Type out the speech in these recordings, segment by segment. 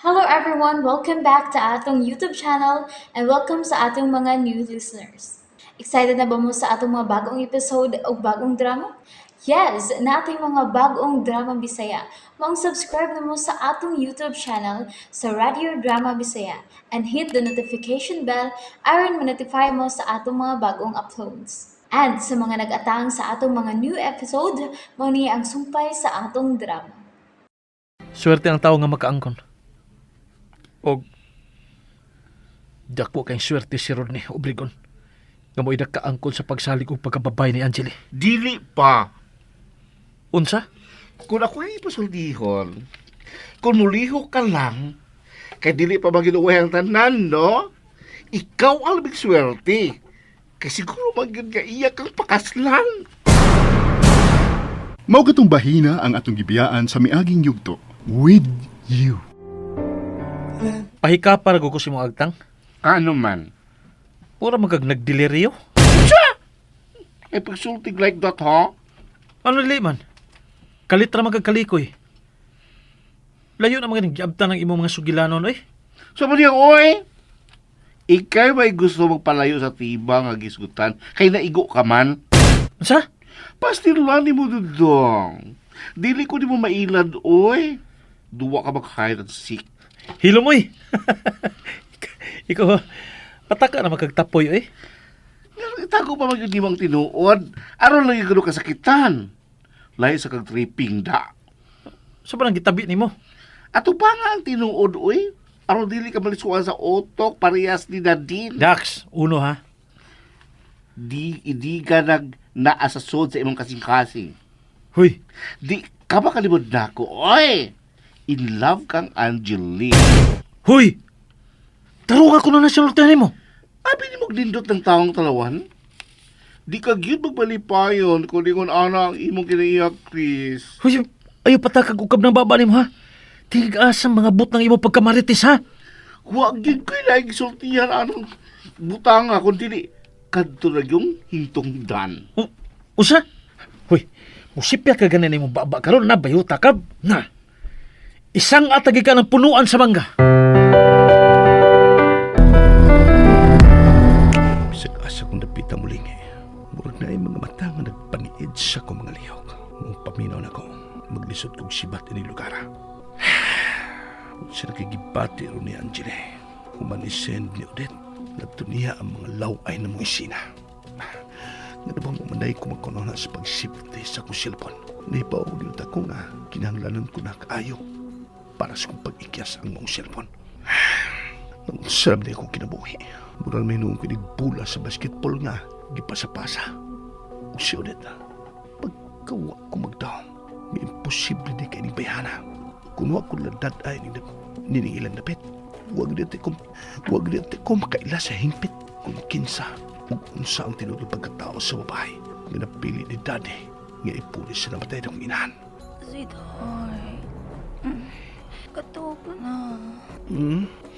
Hello everyone, welcome back to atong YouTube channel and welcome sa atong mga new listeners. Excited na ba mo sa atong mga bagong episode o bagong drama? Yes, na ating mga bagong drama Bisaya. Subscribe na mo sa atong YouTube channel sa Radio Drama Bisaya and hit the notification bell aron ma-notify mo sa atong mga bagong uploads. And sa mga nag-atang sa atong mga new episode, mo ni ang sumpay sa atong drama. Swerte ang tao nga makaangkon. Og dako kay swerte si Rodney Obregon nga mo kaangkon sa pagsalig og pagkababay ni Angeli. Dili pa. Unsa? Kung ako ay pasultihon, kung muliho ka lang, kay dili pa maginuway ang tanan, no? Ikaw ang labing swerte. Kay siguro magyud nga iya kang pakaslan. Mao katong bahina ang atong gibiyaan sa miaging yugto. With you. Pahika para ko si mo agtang. Ano man? Pura magag nagdeliryo. Ay pagsultig like that, ha? Ano li man? Kalitra magagkalikoy. Layo na mga nagyabta ng imong mga sugilanon eh. So mo niyang, oy, ikaw may gusto magpalayo sa tibang nga gisgutan, kay naigo ka man. Unsa? Pastirulan ni mo dudong. Dili ko di mo mailad, oy. Duwa ka mag-hide and seek. Hilo mo eh. Ikaw, pataka na magkagtapoy eh. Itago pa mag yung tinuod. Aron lang yung kasakitan. Lahi sa kag-tripping da. Sa parang gitabi ni mo. Ato pa nga ang tinuod, oy. Aron dili ka malisuan sa otok, parehas ni Nadine. Dax, uno ha. Di ka naasasod sa imong kasing-kasing. Huy, Di ka ba kalimod na ako, oy. In love kang Angeline. huy! Tarunga ko na nasultahan mo. Abi ni maglindot ng taong talawan? Di ka gyud magbalipayon kung lingon ana ang imong kinaiyak, Chris. Huy, ayaw patakag ukab ng baba ni mo ha. Tigas ang mga but ng imo pagkamaritis ha. Huwag yun ko lagi sultihan anong butanga kung dili kadto na yung hintong dan. Usa? Huy, musipya ka ganin mo baba karon na bayo takab na. Isang atagi ka ng punuan sa mangga. Bisag asa kong napita muling murag na ay mga mata nga nagpaniid sa kong mga lihok. Nung paminaw na ko, maglisod kong sibat ini lugara. Siya nakigibati ro ni Angele. Humanisend ni Odette. Nagtuniya ang mga laway na mong isina. Nga na bang umanay ko magkunaw na sa pagsipte sa kong silpon. Naipaw niyot ako nga kinahanglanan ko na kaayo para sa kong pag-ikyas ang mong silpon. Nang sarap na akong kinabuhi. Murang may noong kinigbola sa basketball nga, gipasa-pasa. O si Odette na, pagkawa ko magdaong, may imposible di kayo bayana. Kung wag ko ladad ay niningilan dapit, wag dito ko makaila sa hingpit. Kung kinsa, kung unsa ang tinulong pagkatao sa babae, nga napili ni Daddy, nga ipulis sa namatay ng inahan. Sweetheart, katubo na.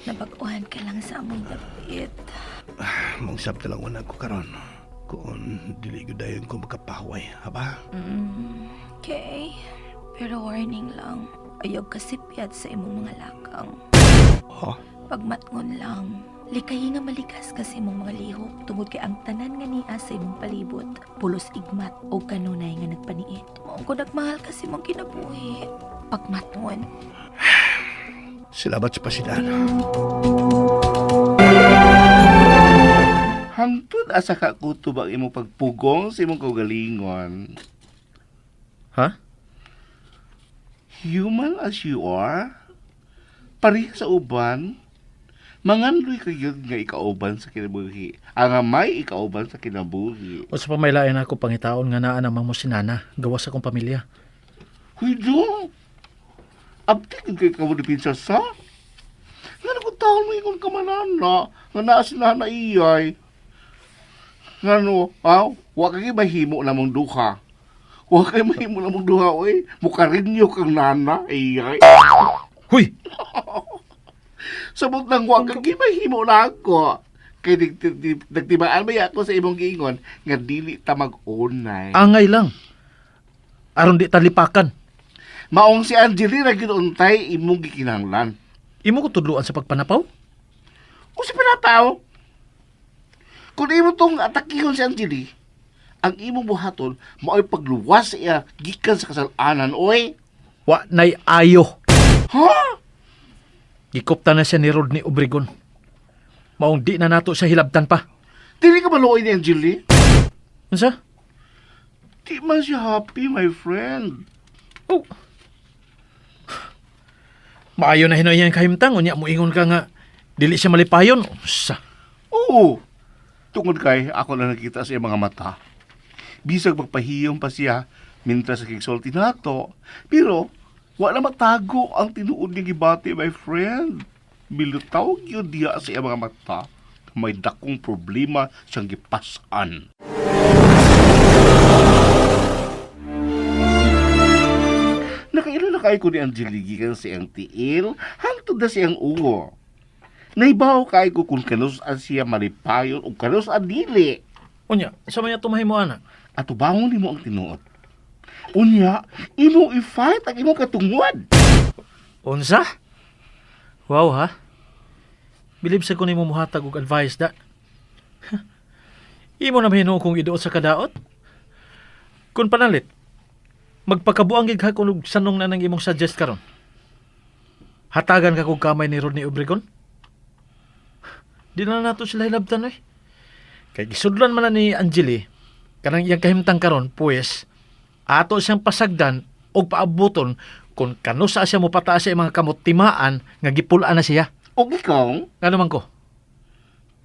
Nabaguhan ka lang sa among dapit. Mong sabta lang wala ko karon. Kung dili ko dayon ko magkapahaway, haba? Okay, pero warning lang. Ayaw kasipyat sa imong mga lakang. Ha? Pagmatngon lang. Likay nga malikas kasi imong mga lihok tungod kay ang tanan nga niya sa imong palibot. Pulos igmat o kanunay nga nagpaniid. Maong ko nagmahal kasi mong kinabuhi. Pagmatngon. Salamat sa pasidan. Hangtod asa ka kutubang imong pagpugong sa imong kaugalingon. Ha? Human as you are, pareha sa uban, manganloy kayo nga ikauban sa kinabuhi. Ang may ikauban sa kinabuhi. O sa pamaylayan ako pangitaon nga naa namang mo si Nana, gawas akong pamilya. Huy, do! Abtik kay ka mo ni Pinsa sa? Nga nagpuntahan mo ingon ka manana, nga naa si Nana iyay. Nga no, huwag kang mahimo namang duha. Huwag kang mahimo namang duha, oy. Mukha rin niyo kang Nana iyay. Huy! Sabot nang huwag kang mahimo na ako. Kay nagtibaan ba ako sa imong giingon nga dili ta mag-unay. Angay lang. Aron di talipakan. Maong si Angelina ginuntay imong gikinahanglan. Imo ko tudluan sa pagpanapaw? O si Panapaw, kung imo tong atakihon si Angeli, ang imo buhaton, mao'y pagluwas sa iya, gikan sa kasalanan, oy. Wa nay ayo. Ha? Gikopta na siya ni Rodney Obregon. Maong di na nato siya hilabtan pa. Dili ka maluoy ni Angeli? Unsa? Di man siya happy, my friend. Oh. Maayo na hinoy yan kahimtang. Unya mo ingon ka nga, dili siya malipayon. Sa. Oo. Tungod kay, ako na nakita sa iyang mga mata. Bisag magpahiyong pa siya, mintra sa kigsulti nato. Pero, wala matago ang tinuod niya gibati, my friend. Bilutaw yun diya sa iyang mga mata. May dakong problema siyang gipasan. Nakailo na kayo ko ni Angeli gikan sa iyang tiil, hangtod na siyang uwo. Naibaw kayo ko kung kanus-an siya malipayon o kanus-an dili. Unya, sa maya tumahay mo anak. At bangon nimo ang tinuod. Unya, imo i-fight ang imong katungod. Unsa? Wow ha? Bilib sa ko ni mo muhatag og advice da. Imo na mahino kung iduot sa kadaot? Kung panalit, magpakabuang gig ha kung sanong na nang imong suggest karon. Hatagan ka kung kamay ni Rodney Obregon? Di na nato sila hilabtan eh. Kay gisudlan man na ni Angeli, kanang iyang kahimtang karon, pues, ato siyang pasagdan o paabuton kung kano sa siya mo pataas sa mga kamot timaan nga gipulaan na siya. O ikaw, Ano man ko?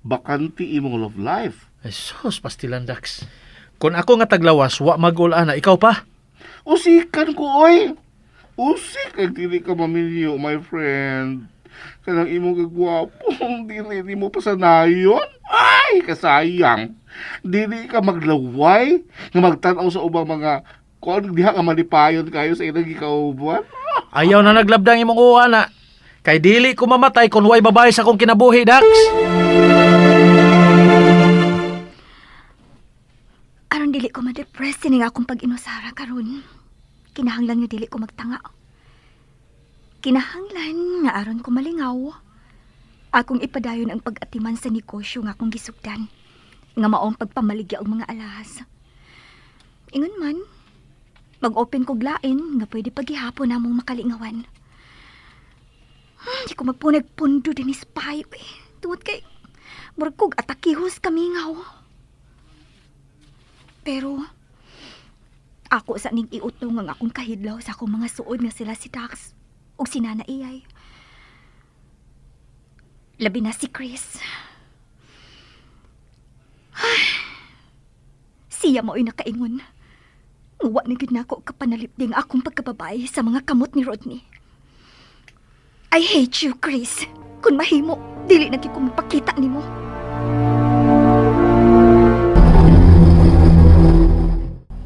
bakanti imong love life. Ay sus, pastilan Dax. Kung ako nga taglawas, wa mag-ula na, ikaw pa. Usikan ko, oy. Usik ang dili ka mamilyo, my friend. Kanang imong gagwapong dili mo pa sanayon. Ay, kasayang. Dili ka maglaway nga magtanaw sa ubang mga kung diha ka malipayon kayo sa ilang gikauban. Ayaw na naglabdang imong uwa na. Kay dili ko mamatay kung way babae sa akong kinabuhi, Dax. Aron dili ko ma-depress sining akong pag-inusara karon. Kinahanglan nga dili ko magtanga. Kinahanglan nga aron ko malingaw. Akong ipadayon ang pag-atiman sa negosyo nga akong gisugdan. Nga maong pagpamaligya og mga alahas. Ingon man, mag-open kog lain nga pwede paghihapon namong makalingawan. Di ko magpunag-pundo din is payo eh. Tuwad kay, murag kog atakihos kamingaw. Pero, ako sa ning iutong ang akong kahidlaw sa akong mga suod nga sila si Dax ug si Nana Iyay. Labi na si Chris. Ay, siya mo'y nakaingon. Uwa na gid nako kapanalipding akong pagkababae sa mga kamot ni Rodney. I hate you, Chris. Kung mahimo, dili na gyud ko magpakita nimo.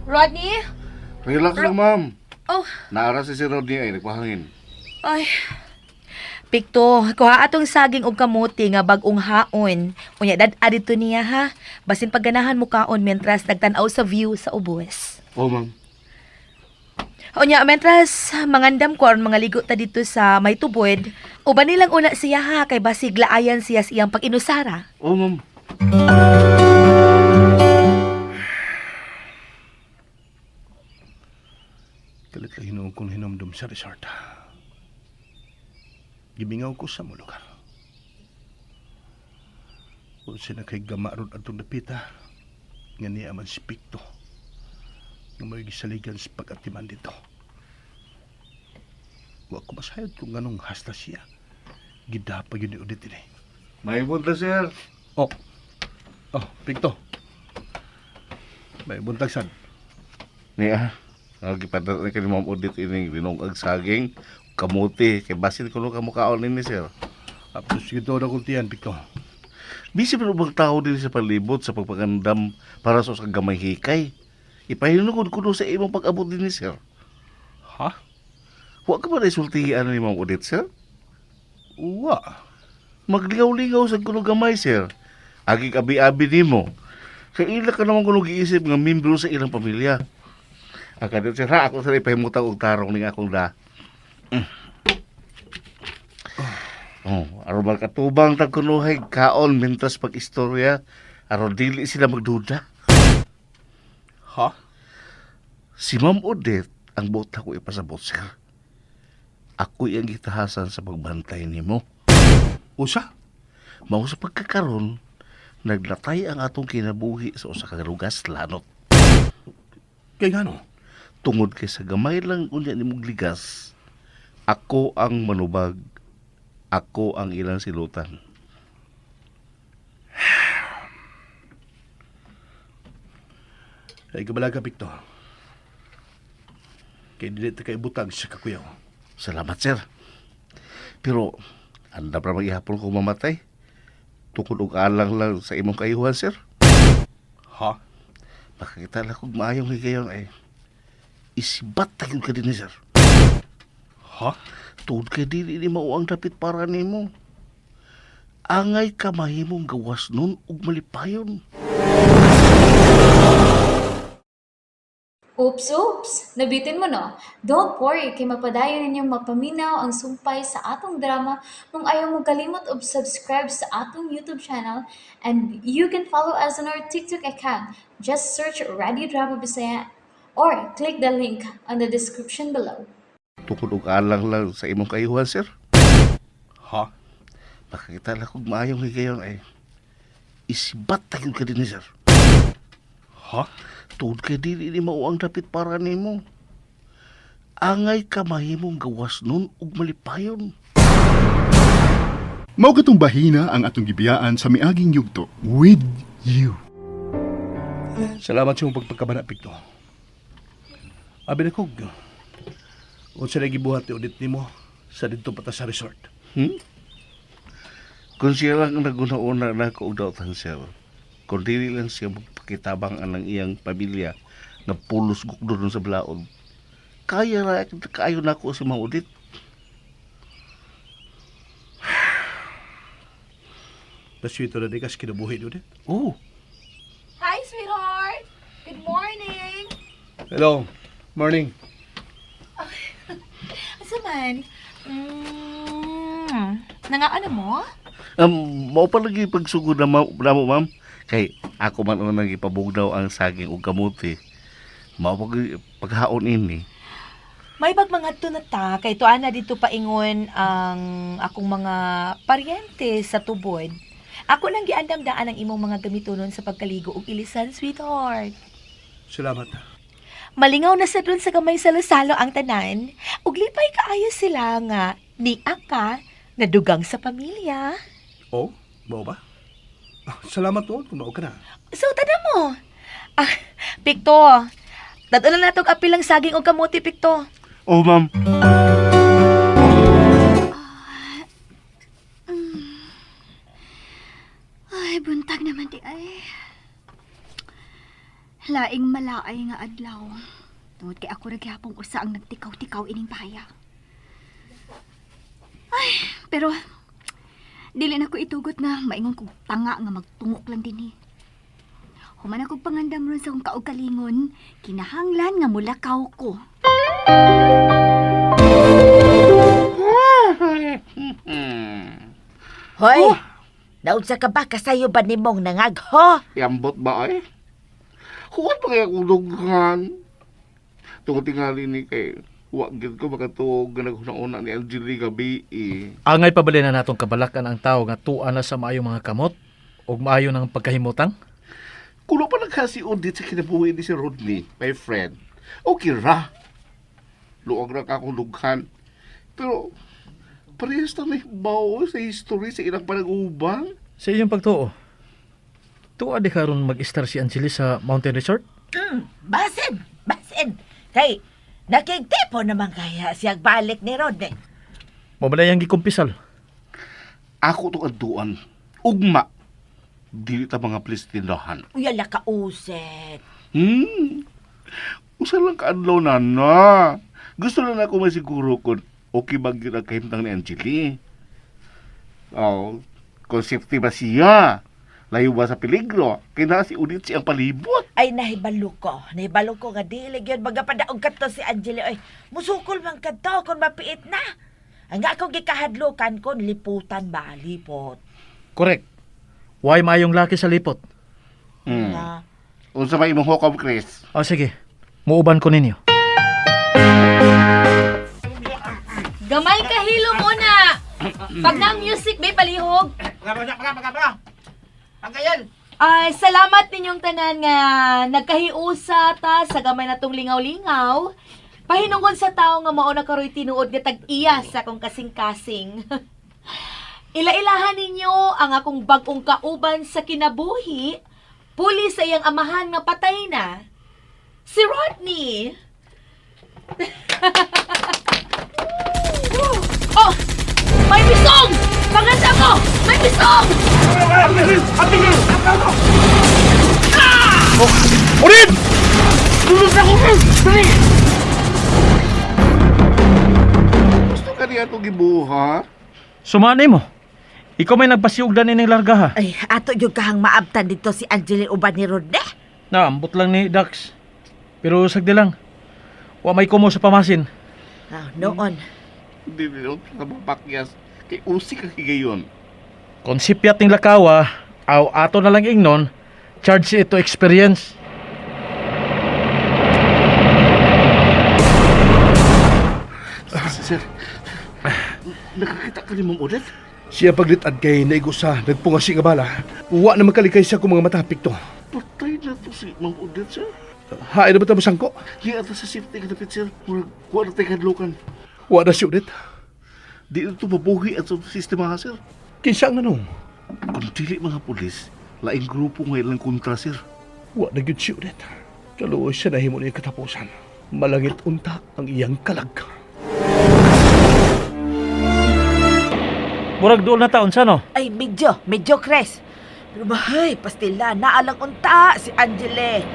Rodney? Relax lang, ma'am. Oh. Naara si Rodney ay nagpahangin. Ay. Pikto, kuha atong saging og kamuti nga bag-ong haon. Unya dad-a dito niya ha. Basin pagganahan mo kaon mentras nagtan-aw sa view sa ubos. Oh, ma'am. Unya mentras mangandam ko aron mga ligo ta dito sa may tubod. Uban nilang una siya ha kay basig laayan siya sa iyang pag-inusara. Oh, ma'am. Kalit lang hinuong kong hinumdum sa resort. Gimingaw ko sa mo lugar. Kung sina kay gamarod atong napita, nga niya man si Pikto, nga may gisaligan sa pag-atiman dito. Wa ko masayad kung anong hasta siya. Gidapa yun ni Udit ini. May punta, sir. Oh, Pikto. May buntag sad. Niya, nagipadat na kay Ma'am Udit ining rinong saging, kamuti, kay basin ko nung kamukaon nini, sir. Apos ito na kong tiyan, Pikto. Bisi pa bang tao din sa palibot sa pagpagandam para sa gamay hikay. Ipahinuno ko kuno sa imong pag-abot din, sir. Ha? Wa ka ba na isultihan ni Ma'am Udit, sir? Uwa. Magligaw-ligaw sa kuno gamay, sir. Agi abi-abi nimo. Sa ila ka naman kuno giisip nga membro sa ilang pamilya. Akadot sir, ako sa ipahimutang og tarong ning akong da. Oh, aron magkatubang tagkunuhay kaon mintas pag-istorya aron dili sila magduda. Ha? Si Ma'am Odette ang buot ako ipasabot, sir. Ako iyang gitahasan sa pagbantay nimo. Usa? Mao sa pagkakaroon, naglatay ang atong kinabuhi sa usa ka lugas lanot. Kay ngano? Tungod kay sa gamay lang unya nimong ligas, ako ang manubag, ako ang ilang silutan. Ay kabalaga, Victor. Kay dili ta kay butag sa kakuyaw. Salamat, sir. Pero, anda pa maghihapon ko mamatay. Tungkol og alang lang sa imong kayuhan, sir. Ha? Makakita lang kong maayong higayon ay isibat tayo ka din, sir. Ha? Tuod kay dili ni mao ang dapit para nimo. Angay ka mahimong gawas nun ug malipayon. Oops! Nabitin mo no? Don't worry, kay mapadayon ninyong mapaminaw ang sumpay sa atong drama kung ayaw mo kalimot og subscribe sa atong YouTube channel and you can follow us on our TikTok account. Just search Radio Drama Bisaya or click the link on the description below. Tungkol og alang lang sa imong kayuhan, sir. Ha? Makakita lang kong maayong higayon ay isibat tayo ka din, sir. Ha? Tuod kay dili ni mao ang dapit para nimo. Angay ka mahimong gawas nun ug malipayon. Mao katong bahina ang atong gibiyaan sa miaging yugto with you. Salamat sa imong pagpagkabana, Victor. Abi na kog. Unsa na gibuhat ni Odette nimo sa didto pata sa resort? Kung siya lang ang naguna-una na ako og dautan, sir. Kung dili lang siya magpakitabang anang iyang pamilya nga pulos gukdo dun sa blaod, kaya na kaayo na ako si Ma'am Odette. Paswito na di kas kinabuhi ni Odette. Oh, Hi, sweetheart! Good morning! Hello. Morning. Asa man? Nangaano mo? mao pa lagi pagsugod na mo, ma'am. Kay ako man ang nagipabugnaw ang saging ug kamuti. Mao paghaon ini. May bagmangadto na ta, kay tuan na dito paingon ang akong mga paryente sa tubod. Ako nang giandam-daan ang imong mga gamitonon sa pagkaligo ug ilisan, sweetheart. Salamat. Malingaw na sa dun sa gamay salo-salo ang tanan, ug lipay kaayo sila nga ni Aka na dugang sa pamilya. Oh, mao ba? Salamat mo, tumaw ka na. So, tada mo. Pikto, datulan na itong apilang saging o kamuti, Pikto. Oh, ma'am. Ay, buntag naman di ay. Laing malaay nga adlaw. Tungod kay ako ragyapong usa ang nagtikaw-tikaw ining bahaya. Ay, pero dili na ko itugot na maingon kong tanga nga magtungok lang din eh. Human akong pangandam ron sa kong kaugalingon, kinahanglan nga mulakaw ko. Hoy! Naunsa ka ba kasayo ba nimong nangagho? Yambot ba ay? Huwag pa kaya kong dughan. Tungkol tingali ni kay huwag gid ko makatuog nga naghuna-una ni Angeli gabi eh. Angay pabali na natong kabalakan ang tao nga tuan na sa maayong mga kamot ug maayo ng pagkahimutang. Kulo pa nagkasi audit sa kinabuhi ni si Rodney, my friend. Okay ra. Luwag na ka akong dughan. Pero, parehas na nahibaw sa history sa ilang panag-ubang. Sa iyong pagtuo, tuwa di karon mag-star si Angeli sa Mountain Resort? Basin! Kay, nakigtipo naman kaya siyang balik ni Rodney. Mabalay ang gikumpisal. Ako itong aduan. Ugma. Dili ta mga plistindahan. Uyala ka uset. Usa lang kaadlaw na na. Gusto na ako masiguro kung okay ba gira kahimtang ni Angeli. Oh, kung safety ba siya? Layo ba sa peligro? Kaya na si Udit siyang palibot. Ay, nahibalo ko nga dili yun magapadaog ka to si Angelo. Ay, musukol man ka to kung mapiit na. Ang akong gikahadlukan kon liputan ba? Lipot. Correct. Why maayong laki sa lipot? Na, Unsa may imong hukom, Chris? O sige, muuban ko ninyo. Gamay kahilo muna. Pag na music, may palihog. Ay, salamat ninyong tanan nga nagkahiusa ta sa gamay na tong lingaw-lingaw. Pahinungod sa tao nga mao na karoy tinuod nga tag-iya sa akong kasing-kasing. Ila-ilahan ninyo ang akong bagong kauban sa kinabuhi, puli sa iyang amahan nga patay na, si Rodney. Oh! May bisong! Paganda mo! May bisong! Urin! Gusto ka niya itong gibuha? Sumani mo. Ikaw may nagpasiugdan ining larga ha. ay, ato yung kahang maabtan dito si Angeline uban ni Rodney. Naambot lang ni Dax. Pero sagdi lang. Wa may kumo sa pamasin. Noon. Hindi nila ka mapakyas. Kay usi ka higayon. Konsipyat ng lakawa, aw ato na lang ingnon, charge ito experience. Sir, nakakita ka ni Ma'am Odette? Siya paglitad kay naigusa, nagpungasi nga bala. Wa na makalikay siya kung mga matapik to. Patay na to si Ma'am Odette, sir. Hain na ba ito masangko? Di ata sa safety ka napit, sir. Huwag na tayo kadlukan. Wa na siya ulit. Di na ito mabuhi at sa sistema, sir. Kinsa ang nanong? Kung dili mga pulis, laing grupo ngayon lang kontra, sir. Wa na gyud siya ulit. Kaluoy siya nahimo niya katapusan. Malangit unta ang iyang kalag. Murag doon na taon sa no? Ay, medyo, Chris. Pero bahay, pastila, naalang unta si Angele.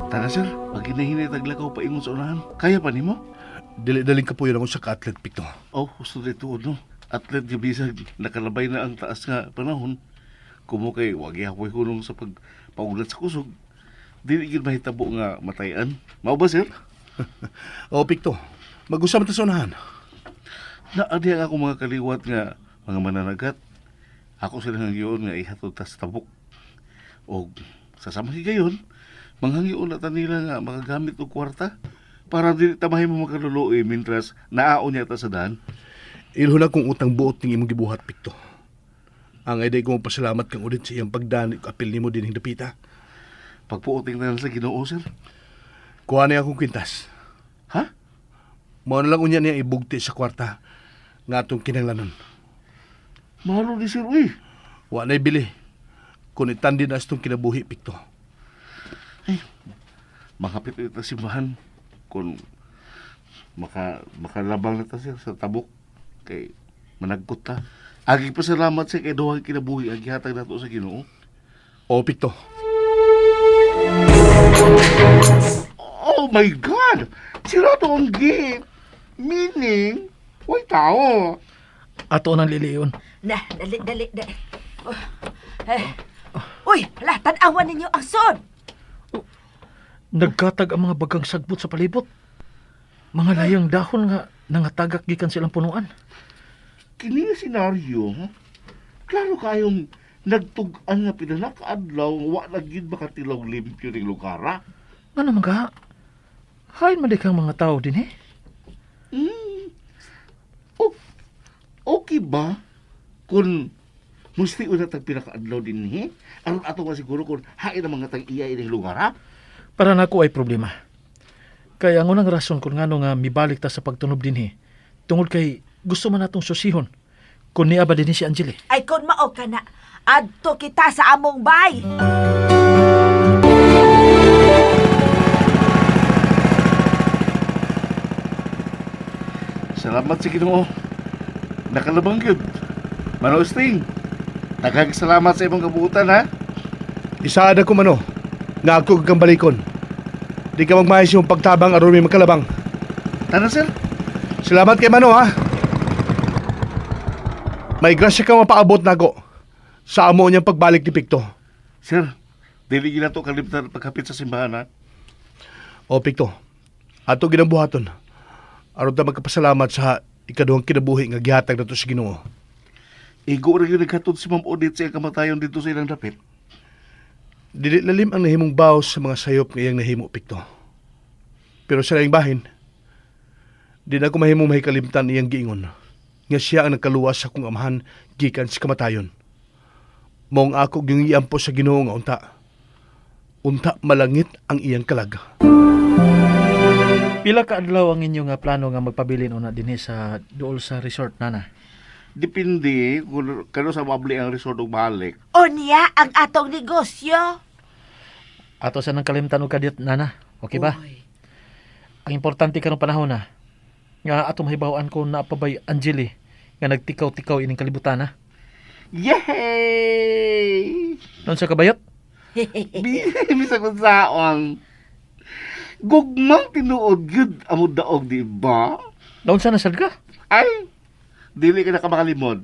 Tara, sir. Pag hinahinay taglakaw pa ingon sa unahan, kaya pa ni mo? Dili-daling ka po yun ako sa ka-athlete pick to. Oh, gusto dito, no? Atlet yung bisag, nakalabay na ang taas nga panahon. Kumo kay wag yapoy hulong sa pagpaulat sa kusog. Dili gid mahitabo nga matayan. Mao ba, sir? O, Pikto, mag-usap ta sa unahan. Naadi ang ako mga kaliwat nga mga mananagat. Ako sila hangyoon nga ihatod ta sa tabok. O sa samang higayon, manghangyoon na ta nila nga makagamit og kwarta para dili ta mahimo makaluluoy mintras naaon niya ta sa daan. Ilho na kung utang buot ng imong gibuhat, Pikto. Ang ay ko pasalamat kang ulit sa iyang pagdani o apil nimo din dapita. Pagpuuting na sa Ginoo, sir. Kuha niya akong kwintas. Ha? Mao na lang unya niya ibugti sa kwarta nga atong kinanglanon. Mahalo ni sir, uy. Wa na'y bili. Kung itandi na itong kinabuhi, Pikto. Makapit ito simbahan kung makalabang na ta sir sa tabok kay managkot ta. Agi pa salamat sa kay duhang kinabuhi ang gihatag nato sa Ginoo. O, Pikto. Oh my God! Sila to ang gift. Meaning, way tao. Ato nang liliyon. Na, dali. Uy, hala, tanawan ninyo ang son. Nagkatag ang mga bagang sagbot sa palibot. Mga layang dahon nga nangatagak gikan silang punuan. Kini nga senaryo, klaro kayong nagtug-an nga pinanakaadlaw, wa na gid makatilaw limpyo ning lugara. Nga naman ka? Hain man di kang mga tao din eh. Okay ba kung musti una tag pinakaadlaw din ni? Aron ato nga siguro kung hain ang mga tag-iya ining lugara? Para nako ay problema. Kaya ang unang rason kung ngano nga mibalik ta sa pagtunob din eh. Tungod kay gusto man natong susihon. Kung niya ba din si Angeli? Ay, kung mao ka na, adto kita sa among bay. Salamat sa Ginoo. Nakalabang yun. Manosting, nagkakasalamat sa imong kabuutan, ha? Isaada ko mano. Nga ako kang balikon. Di ka magmahis yung pagtabang aron may magkalabang. Tana, sir? Salamat kay Mano, ha? May grasya ka mapaabot na ako sa amo niyang pagbalik ni Pikto. Sir, dili gina to kalimtan pagkapit sa simbahan, ha? O Picto, ato ginabuhaton. Aron ta magkapasalamat sa ikaduhang kinabuhi nga gihatag nato sa Ginoo. Igo rin yung naghatod si Ma'am Odette sa kamatayon dito sa ilang dapit. Dili lalim ang nahimong bawas sa mga sayop nga iyang nahimo, Picto. Pero sa laing bahin, di na ko mahimong mahikalimtan iyang giingon nga siya ang nagkaluwas sa akong amahan gikan sa kamatayon. Maong ako yung iampo sa Ginoo nga unta. Unta malangit ang iyang kalag. Pila ka adlaw ang inyo nga plano nga magpabilin una dinhi sa duol sa resort nana? Depende kung kano sa mabli ang resort ug balik. Unya ang atong negosyo. Ato sa nang kalimtan og kadiyot nana. Okay ba? Uy. Ang importante karong panahon na nga atong mahibaw-an ko na pabay Angeli nga nagtikaw-tikaw ining kalibutan na. Yay! Noon sa kabayot? Bisa kung saong. Gugmang tinuod yun amo daog, di ba? Noon sa nasad ka? Ay, dili ka na ka makalimod.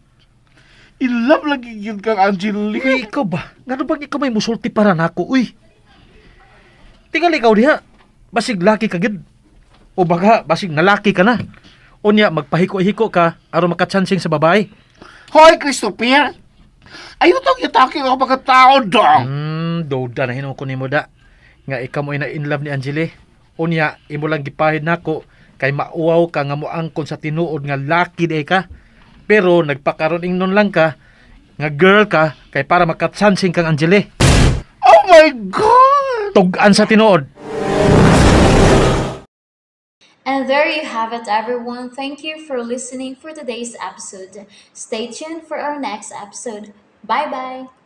In love lagi yun kang Angeli. Uy, ikaw ba? Nga bang ikaw may musulti para nako, uy? Tingal ikaw diha. Basig laki ka gid. O baka basig nalaki ka na. Unya, magpahiko-hiko ka aron makatsansing sa babae. Hoy, Christopher! Ayaw tong itake ako pagkatao dong! Doda na hinuko ni mo da. Nga ikaw mo ina in love ni Angeli. Unya, imo lang gipahid nako kay mauwaw ka nga moangkon sa tinuod nga laki day ka. Pero nagpakaron ingnon lang ka nga girl ka kay para makatsansing kang Angeli. Oh my God! Tugan sa tinuod. And there you have it, everyone. Thank you for listening for today's episode. Stay tuned for our next episode. Bye bye.